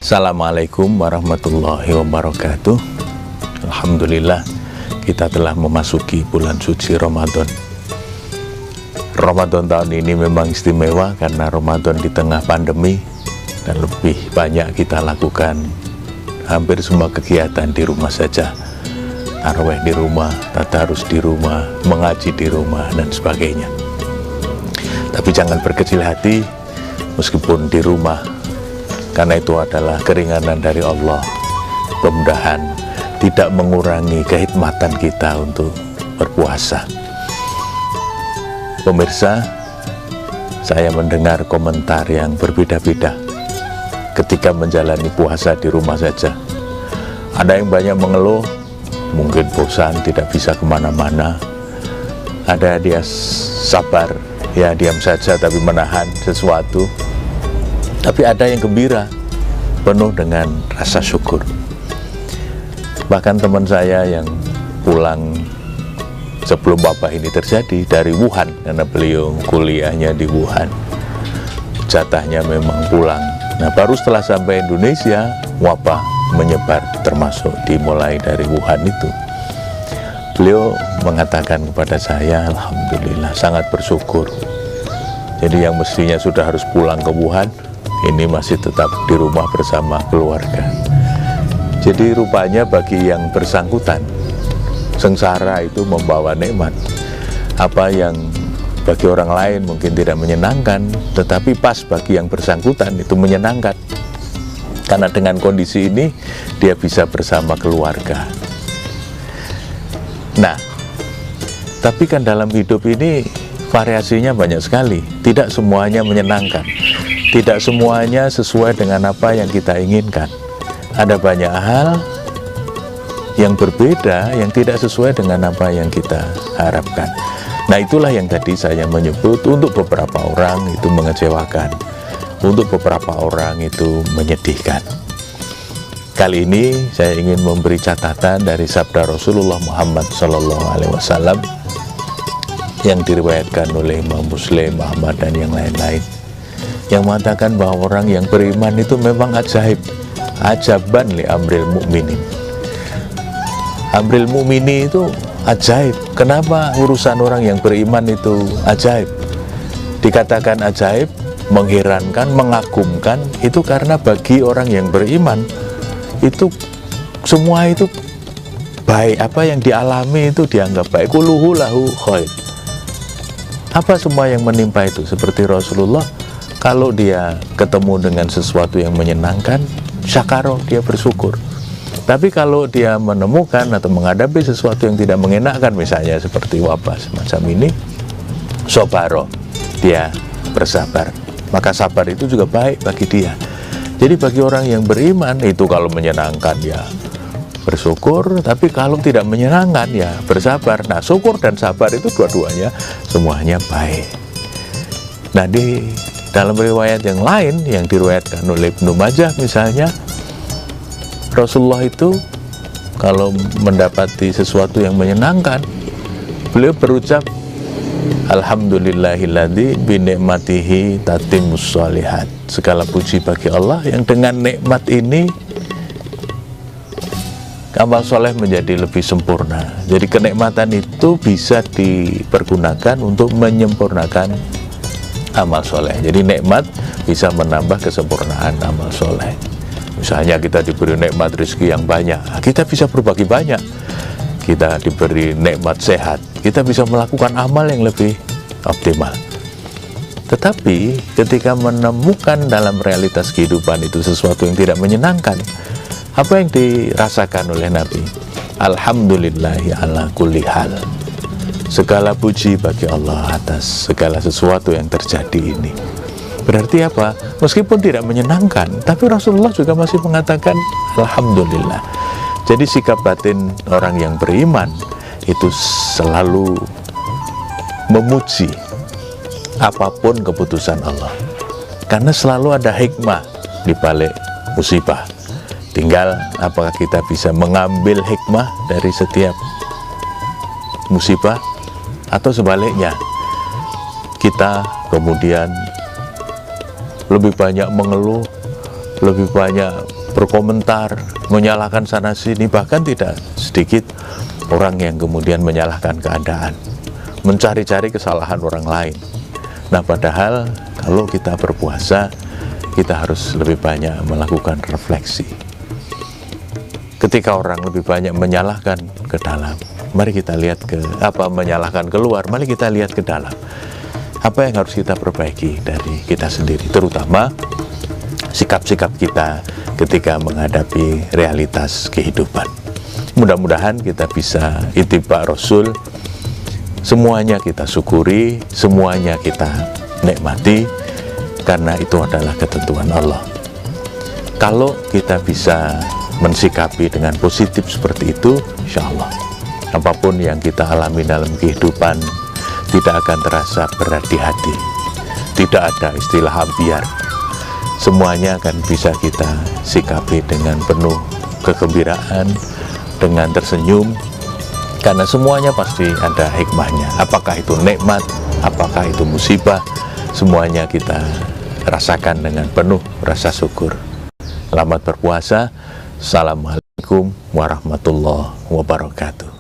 Assalamualaikum warahmatullahi wabarakatuh. Alhamdulillah, kita telah memasuki bulan suci Ramadan. Ramadan tahun ini memang istimewa karena Ramadan di tengah pandemi, dan lebih banyak kita lakukan hampir semua kegiatan di rumah saja. Tarawih di rumah, tadarus di rumah, mengaji di rumah, dan sebagainya. Tapi jangan berkecil hati meskipun di rumah, karena itu adalah keringanan dari Allah. Mudah-mudahan tidak mengurangi kehikmatan kita untuk berpuasa. Pemirsa, saya mendengar komentar yang berbeda-beda ketika menjalani puasa di rumah saja. Ada yang banyak mengeluh, mungkin bosan, tidak bisa kemana-mana. Ada dia sabar, ya diam saja tapi menahan sesuatu. Tapi ada yang gembira, penuh dengan rasa syukur. Bahkan teman saya yang pulang sebelum wabah ini terjadi dari Wuhan, karena beliau kuliahnya di Wuhan, jatahnya memang pulang. Nah, baru setelah sampai Indonesia, wabah menyebar, termasuk dimulai dari Wuhan itu. Beliau mengatakan kepada saya, alhamdulillah, sangat bersyukur. Jadi yang mestinya sudah harus pulang ke Wuhan, ini masih tetap di rumah bersama keluarga. Jadi rupanya bagi yang bersangkutan, sengsara itu membawa nikmat. Apa yang bagi orang lain mungkin tidak menyenangkan, tetapi pas bagi yang bersangkutan itu menyenangkan. Karena dengan kondisi ini, dia bisa bersama keluarga. Nah, tapi kan dalam hidup ini variasinya banyak sekali. Tidak semuanya menyenangkan. Tidak semuanya sesuai dengan apa yang kita inginkan. Ada banyak hal yang berbeda, yang tidak sesuai dengan apa yang kita harapkan. Nah, itulah yang tadi saya menyebut, untuk beberapa orang itu mengecewakan, untuk beberapa orang itu menyedihkan. Kali ini saya ingin memberi catatan dari sabda Rasulullah Muhammad SAW yang diriwayatkan oleh Imam Muslim, Ahmad, dan yang lain-lain, yang mengatakan bahwa orang yang beriman itu memang ajaib. Ajaban li amril mu'minin. Amril mu'mini itu ajaib. Kenapa urusan orang yang beriman itu ajaib? Dikatakan ajaib, mengherankan, mengagumkan, itu karena bagi orang yang beriman itu semua itu baik. Apa yang dialami itu dianggap baik. Kulluhu lahu khair. Apa semua yang menimpa itu? Seperti Rasulullah, kalau dia ketemu dengan sesuatu yang menyenangkan, syakaro, dia bersyukur. Tapi kalau dia menemukan atau menghadapi sesuatu yang tidak mengenakan, misalnya seperti wabah semacam ini, sobaro, dia bersabar. Maka sabar itu juga baik bagi dia. Jadi bagi orang yang beriman itu kalau menyenangkan ya bersyukur, tapi kalau tidak menyenangkan ya bersabar. Nah, syukur dan sabar itu dua-duanya semuanya baik. Nah, di dalam riwayat yang lain yang diriwayatkan oleh Ibnu Majah misalnya, Rasulullah itu kalau mendapati sesuatu yang menyenangkan, beliau berucap, alhamdulillahilladzi binikmatihi tatimmus sholihat. Segala puji bagi Allah yang dengan nikmat ini amal soleh menjadi lebih sempurna. Jadi kenikmatan itu bisa dipergunakan untuk menyempurnakan amal soleh. Jadi nikmat bisa menambah kesempurnaan amal soleh. Misalnya kita diberi nikmat rezeki yang banyak, kita bisa berbagi banyak. Kita diberi nikmat sehat, kita bisa melakukan amal yang lebih optimal. Tetapi ketika menemukan dalam realitas kehidupan itu sesuatu yang tidak menyenangkan, apa yang dirasakan oleh Nabi? Alhamdulillahi ala kulli hal. Segala puji bagi Allah atas segala sesuatu yang terjadi ini. Berarti apa? Meskipun tidak menyenangkan, tapi Rasulullah juga masih mengatakan alhamdulillah. Jadi sikap batin orang yang beriman itu selalu memuji apapun keputusan Allah, karena selalu ada hikmah di balik musibah. Tinggal apakah kita bisa mengambil hikmah dari setiap musibah, atau sebaliknya kita kemudian lebih banyak mengeluh, lebih banyak berkomentar, menyalahkan sana sini, bahkan tidak sedikit orang yang kemudian menyalahkan keadaan, mencari-cari kesalahan orang lain. Nah, padahal kalau kita berpuasa, kita harus lebih banyak melakukan refleksi. Ketika orang lebih banyak menyalahkan ke dalam, mari kita lihat menyalahkan keluar, mari kita lihat ke dalam. Apa yang harus kita perbaiki dari kita sendiri, terutama sikap-sikap kita ketika menghadapi realitas kehidupan. Mudah-mudahan kita bisa ittiba Rasul, semuanya kita syukuri, semuanya kita nikmati, karena itu adalah ketentuan Allah. Kalau kita bisa mensikapi dengan positif seperti itu, insya Allah apapun yang kita alami dalam kehidupan tidak akan terasa berat di hati. Tidak ada istilah ambiar. Semuanya akan bisa kita sikapi dengan penuh kegembiraan, dengan tersenyum, karena semuanya pasti ada hikmahnya. Apakah itu nikmat, apakah itu musibah, semuanya kita rasakan dengan penuh rasa syukur. Selamat berpuasa. Assalamualaikum warahmatullahi wabarakatuh.